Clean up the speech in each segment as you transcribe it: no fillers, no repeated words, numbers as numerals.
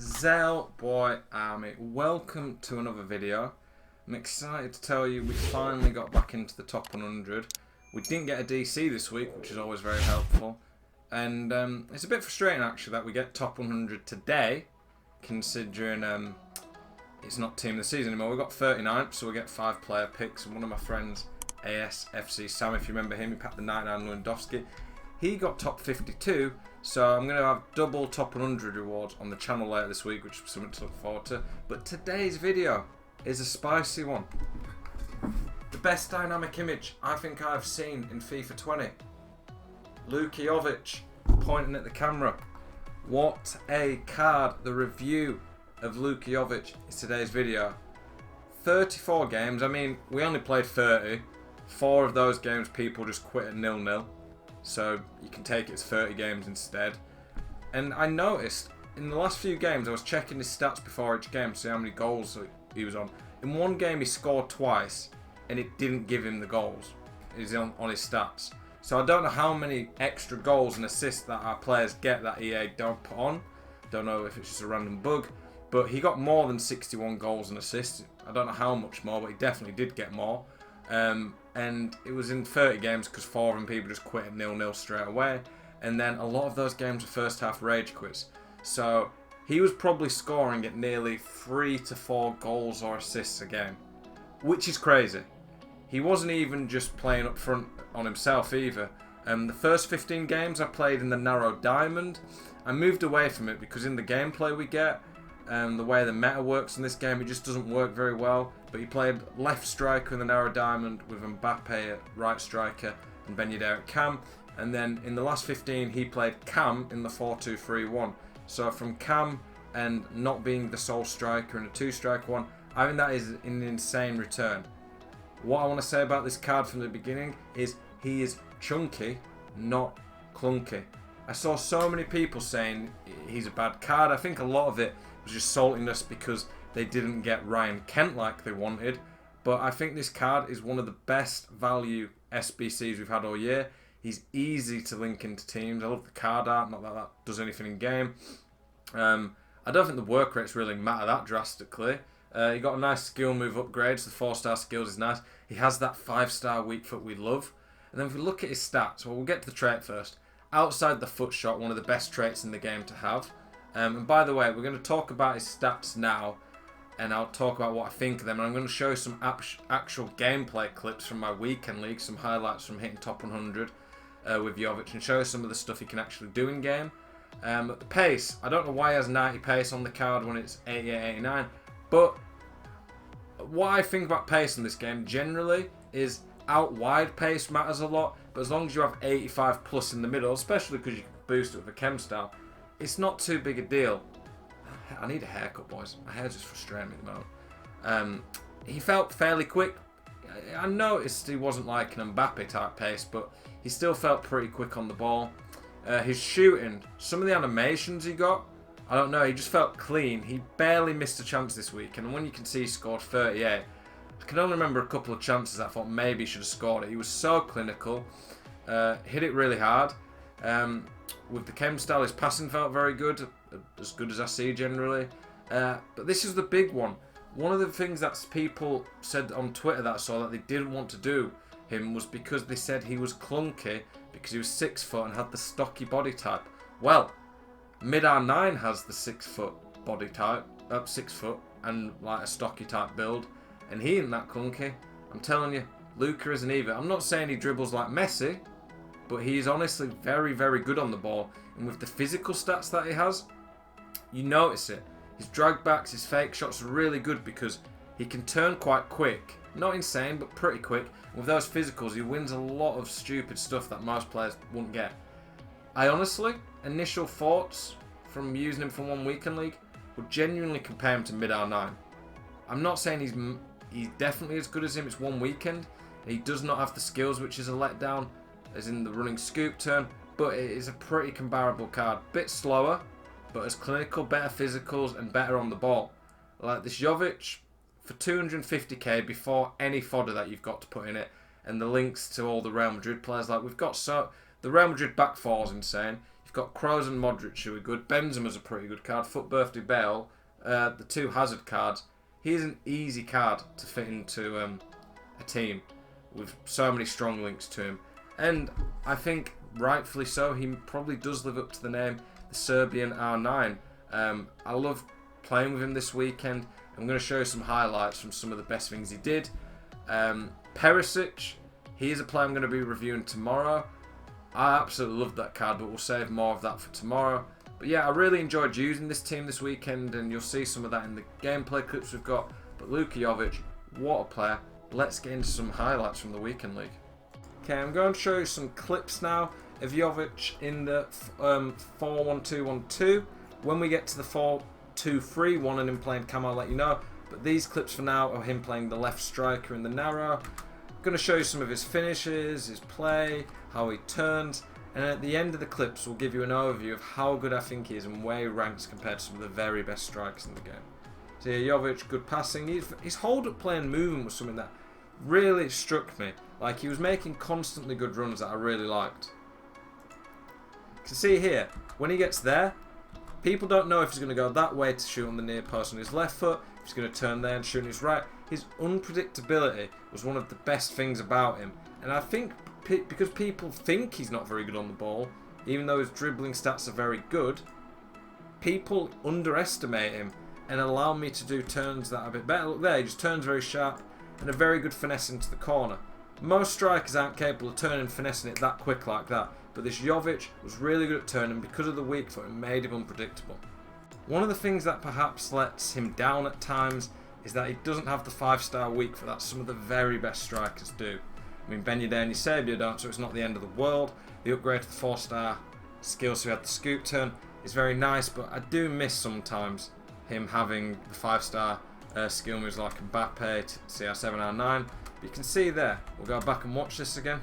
Zel Boy Army, welcome to another video. I'm excited to tell you we finally got back into the top 100. We didn't get a DC this week, which is always very helpful. And it's a bit frustrating actually that we get top 100 today, considering it's not team of the season anymore. We got 39, so we get 5 player picks. And one of my friends, ASFC Sam, if you remember him, he packed the 99 Lewandowski. He got top 52, so I'm going to have double top 100 rewards on the channel later this week, which is something to look forward to. But today's video is a spicy one. The best dynamic image I think I've seen in FIFA 20. Jovic pointing at the camera. What a card. The review of Jovic is today's video. 34 games, I mean, we only played 30. 4 of those games people just quit at 0-0. So you can take it as 30 games instead. And I noticed in the last few games I was checking his stats before each game to see how many goals he was on. In one game he scored twice and it didn't give him the goals. He's on his stats. So I don't know how many extra goals and assists that our players get that EA don't put on. Don't know if it's just a random bug. But he got more than 61 goals and assists. I don't know how much more, but he definitely did get more. And it was in 30 games because 4 of them people just quit at 0-0 straight away. And then a lot of those games were first half rage quits. So he was probably scoring at nearly 3 to 4 goals or assists a game, which is crazy. He wasn't even just playing up front on himself either. The first 15 games I played in the narrow diamond. I moved away from it because in the gameplay we get, the way the meta works in this game, it just doesn't work very well. But he played left striker in the narrow diamond with Mbappe at right striker and Ben Yedder at cam. And then in the last 15 he played cam in the 4-2-3-1. So from cam and not being the sole striker and a 2-striker one, I think that is an insane return. What I want to say about this card from the beginning is he is chunky, not clunky. I saw so many people saying he's a bad card. I think a lot of it was just saltiness because they didn't get Ryan Kent like they wanted. But I think this card is one of the best value SBCs we've had all year. He's easy to link into teams. I love the card art, not that that does anything in game. I don't think the work rates really matter that drastically. He got a nice skill move upgrade, so the 4-star skills is nice. He has that 5-star weak foot we love. And then if we look at his stats, well, we'll get to the trait first. Outside the foot shot, one of the best traits in the game to have. And by the way, we're going to talk about his stats now, and I'll talk about what I think of them. And I'm going to show some actual gameplay clips from my weekend league, some highlights from hitting top 100 with Jovic, and show some of the stuff he can actually do in game. The pace, I don't know why he has 90 pace on the card when it's 88, 89, but what I think about pace in this game generally is out wide pace matters a lot, but as long as you have 85 plus in the middle, especially because you can boost it with a chem style, it's not too big a deal. I need a haircut, boys. My hair's just frustrating me at the moment. He felt fairly quick. I noticed he wasn't like an Mbappe type pace, but he still felt pretty quick on the ball. His shooting, some of the animations he got, I don't know, he just felt clean. He barely missed a chance this week, and when you can see he scored 38, I can only remember a couple of chances I thought maybe he should have scored it. He was so clinical, hit it really hard. With the chem style, his passing felt very good as I see generally. But this is the big one. One of the things that people said on Twitter that I saw that they didn't want to do him was because they said he was clunky because he was 6 foot and had the stocky body type. Well, Mid R9 has the 6 foot body type, 6 foot and like a stocky type build, and he ain't that clunky. I'm telling you, Luka isn't either. I'm not saying he dribbles like Messi, but he's honestly very, very good on the ball. And with the physical stats that he has, you notice it. His drag backs, his fake shots are really good because he can turn quite quick. Not insane, but pretty quick. And with those physicals, he wins a lot of stupid stuff that most players wouldn't get. I honestly, initial thoughts from using him from one weekend league would genuinely compare him to Mid R9. I'm not saying he's definitely as good as him. It's one weekend. And he does not have the skills, which is a letdown, as in the running scoop turn, but it is a pretty comparable card. Bit slower, but as clinical, better physicals, and better on the ball. Like this Jovic, for 250k before any fodder that you've got to put in it, and the links to all the Real Madrid players, like we've got the Real Madrid back four is insane. You've got Kroos and Modric who are good. Benzema's a pretty good card. Foot Birthday Bale, the two Hazard cards. He's an easy card to fit into a team with so many strong links to him. And I think rightfully so, he probably does live up to the name, the Serbian R9. I love playing with him this weekend. I'm going to show you some highlights from some of the best things he did. Perisic, he is a player I'm going to be reviewing tomorrow. I absolutely love that card, but we'll save more of that for tomorrow. But yeah, I really enjoyed using this team this weekend, and you'll see some of that in the gameplay clips we've got. But Luka Jovic, what a player. Let's get into some highlights from the weekend league. Okay, I'm going to show you some clips now of Jovic in the 4-1-2-1-2. When we get to the 4-2-3-1 and him playing cam, I'll let you know. But these clips for now are him playing the left striker in the narrow. I'm going to show you some of his finishes, his play, how he turns. And at the end of the clips, we'll give you an overview of how good I think he is and where he ranks compared to some of the very best strikers in the game. So yeah, Jovic, good passing. His hold-up play and movement was something that really struck me. Like, he was making constantly good runs that I really liked. You can see here, when he gets there, people don't know if he's going to go that way to shoot on the near post on his left foot, if he's going to turn there and shoot on his right. His unpredictability was one of the best things about him. And I think because people think he's not very good on the ball, even though his dribbling stats are very good, people underestimate him and allow me to do turns that are a bit better. Look there, he just turns very sharp and a very good finesse into the corner. Most strikers aren't capable of turning and finessing it that quick like that, but this Jovic was really good at turning because of the weak foot and made him unpredictable. One of the things that perhaps lets him down at times is that he doesn't have the 5-star weak foot that some of the very best strikers do. I mean, Ben Yedder and Serbia don't, so it's not the end of the world. The upgrade to the 4-star skill, so he had the scoop turn, is very nice, but I do miss sometimes him having the 5-star skill moves like Mbappe, CR7, R9. But you can see there, we'll go back and watch this again.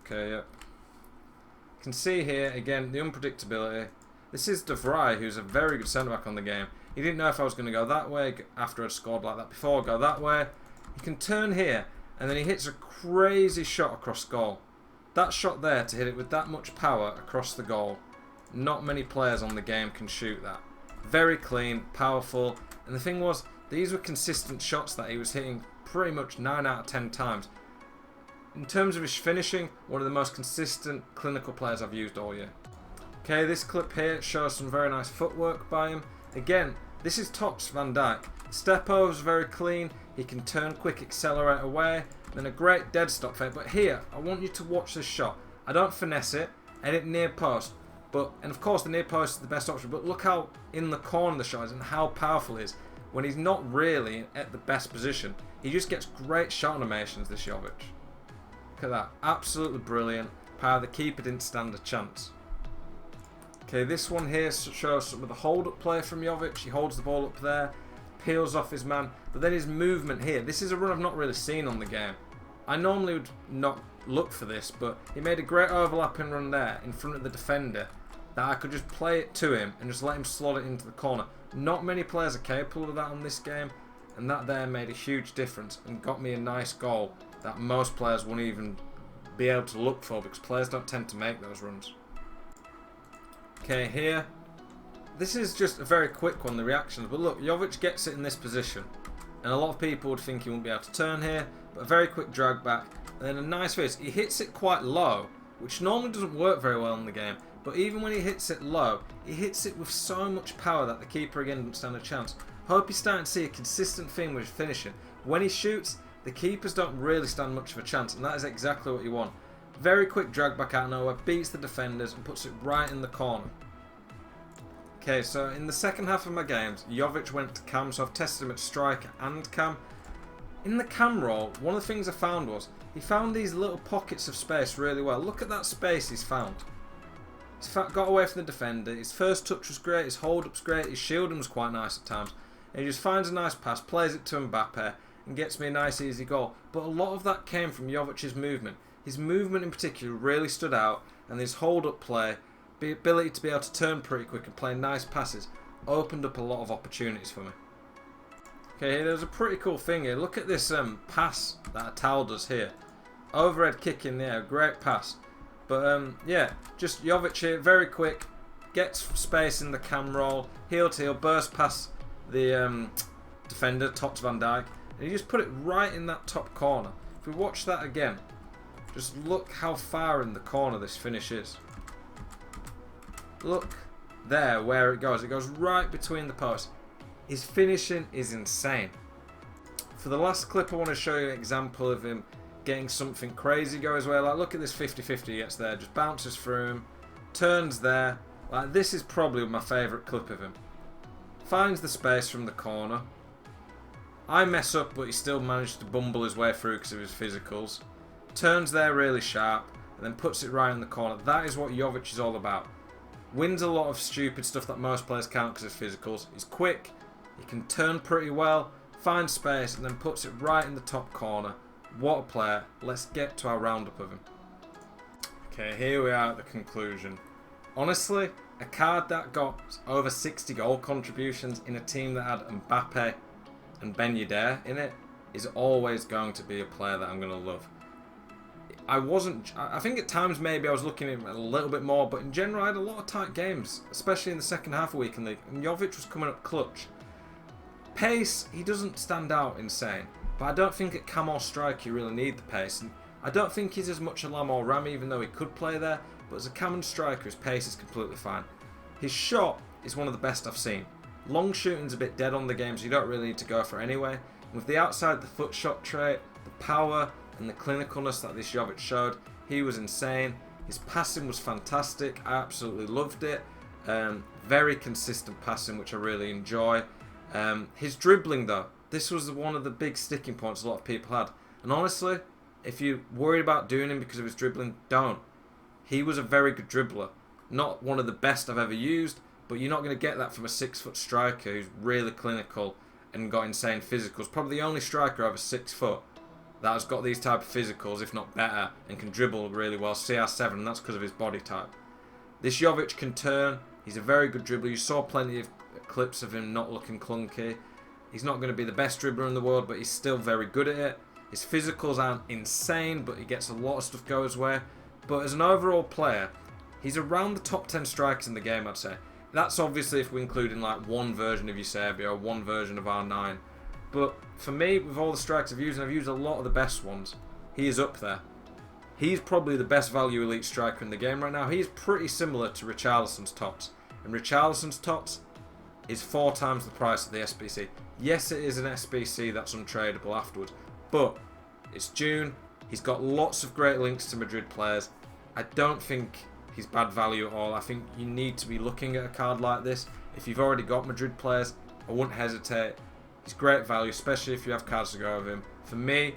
Okay, yep. You can see here, again, the unpredictability. This is De Vrij, who's a very good centre-back on the game. He didn't know if I was going to go that way after I'd scored like that before, go that way. He can turn here, and then he hits a crazy shot across goal. That shot there, to hit it with that much power across the goal, not many players on the game can shoot that. Very clean, powerful, and the thing was, these were consistent shots that he was hitting pretty much 9 out of 10 times. In terms of his finishing, one of the most consistent clinical players I've used all year. Okay, this clip here shows some very nice footwork by him. Again, this is tops Van Dijk. Step overs very clean, he can turn quick, accelerate away, then a great dead stop fake. But here, I want you to watch this shot. I don't finesse it, and it near post. And of course the near post is the best option, but look how in the corner the shot is and how powerful it is. When he's not really at the best position, he just gets great shot animations, this Jovic. Look at that, absolutely brilliant. Power, the keeper didn't stand a chance. Okay, this one here shows some of the hold-up play from Jovic. He holds the ball up there, peels off his man, but then his movement here. This is a run I've not really seen on the game. I normally would not look for this, but he made a great overlapping run there in front of the defender that I could just play it to him and just let him slot it into the corner. Not many players are capable of that on this game, and that there made a huge difference and got me a nice goal that most players won't even be able to look for because players don't tend to make those runs. Okay, here, this is just a very quick one, the reactions, but look, Jovic gets it in this position, and a lot of people would think he won't be able to turn here, but a very quick drag back, and then a nice finish. He hits it quite low, which normally doesn't work very well in the game, but even when he hits it low, he hits it with so much power that the keeper again doesn't stand a chance. Hope you're starting to see a consistent thing with his finishing. When he shoots, the keepers don't really stand much of a chance, and that is exactly what you want. Very quick drag back out of nowhere, beats the defenders and puts it right in the corner. Okay, so in the second half of my games, Jovic went to cam, so I've tested him at striker and cam. In the cam role, one of the things I found was, he found these little pockets of space really well. Look at that space he's found. He's got away from the defender, his first touch was great, his hold-up's great, his shielding was quite nice at times. And he just finds a nice pass, plays it to Mbappe, and gets me a nice easy goal. But a lot of that came from Jovic's movement. His movement in particular really stood out, and his hold-up play, the ability to be able to turn pretty quick and play nice passes, opened up a lot of opportunities for me. Okay, there's a pretty cool thing here. Look at this pass that Atal does here. Overhead kick in the air, great pass. But yeah, just Jovic here, very quick, gets space in the cam roll, heel to heel, burst past the defender, Tots Van Dijk, and he just put it right in that top corner. If we watch that again, just look how far in the corner this finish is. Look there where it goes. It goes right between the posts. His finishing is insane. For the last clip, I want to show you an example of him getting something crazy go his way. Like, look at this 50-50 he gets there. Just bounces through him, turns there. Like, this is probably my favourite clip of him. Finds the space from the corner. I mess up, but he still managed to bumble his way through because of his physicals. Turns there really sharp, and then puts it right in the corner. That is what Jovic is all about. Wins a lot of stupid stuff that most players can't because of physicals. He's quick, he can turn pretty well, finds space, and then puts it right in the top corner. What a player. Let's get to our roundup of him. Okay, here we are at the conclusion. Honestly, a card that got over 60 goal contributions in a team that had Mbappe and Ben Yedder in it is always going to be a player that I'm going to love. I think at times maybe I was looking at him a little bit more, but in general I had a lot of tight games, especially in the second half of Weekend League, and Jovic was coming up clutch. Pace, he doesn't stand out insane, but I don't think at cam or strike you really need the pace, and I don't think he's as much a Lam or Ram, even though he could play there, but as a cam and striker his pace is completely fine. His shot is one of the best I've seen. Long shooting's a bit dead on the game, so you don't really need to go for it anyway. And with the outside the foot shot trait, the power and the clinicalness that this Jovic showed, he was insane. His passing was fantastic. I absolutely loved it. Very consistent passing, which I really enjoy. His dribbling though, this was one of the big sticking points a lot of people had. And honestly, if you're worried about doing him because of his dribbling, don't. He was a very good dribbler. Not one of the best I've ever used, but you're not going to get that from a 6-foot striker who's really clinical and got insane physicals. Probably the only striker over 6 foot that has got these type of physicals, if not better, and can dribble really well. CR7, and that's because of his body type. This Jovic can turn. He's a very good dribbler. You saw plenty of clips of him not looking clunky. He's not going to be the best dribbler in the world, but he's still very good at it. His physicals aren't insane, but he gets a lot of stuff go his way. But as an overall player, he's around the top 10 strikers in the game, I'd say. That's obviously if we include in like one version of Eusebio or one version of R9. But for me, with all the strikers I've used, and I've used a lot of the best ones, he is up there. He's probably the best value elite striker in the game right now. He's pretty similar to Richarlison's Tots. And Richarlison's Tots is 4 times the price of the SBC. Yes, it is an SBC that's untradeable afterwards. But it's June. He's got lots of great links to Madrid players. I don't think he's bad value at all. I think you need to be looking at a card like this. If you've already got Madrid players, I wouldn't hesitate. He's great value, especially if you have cards to go with him. For me,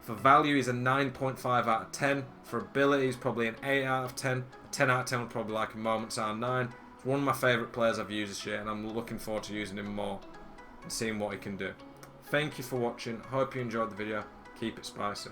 for value, he's a 9.5 out of 10. For ability, he's probably an 8 out of 10. A 10 out of 10 would probably like a Moments R9. He's one of my favourite players I've used this year, and I'm looking forward to using him more and seeing what he can do. Thank you for watching. Hope you enjoyed the video. Keep it spicy.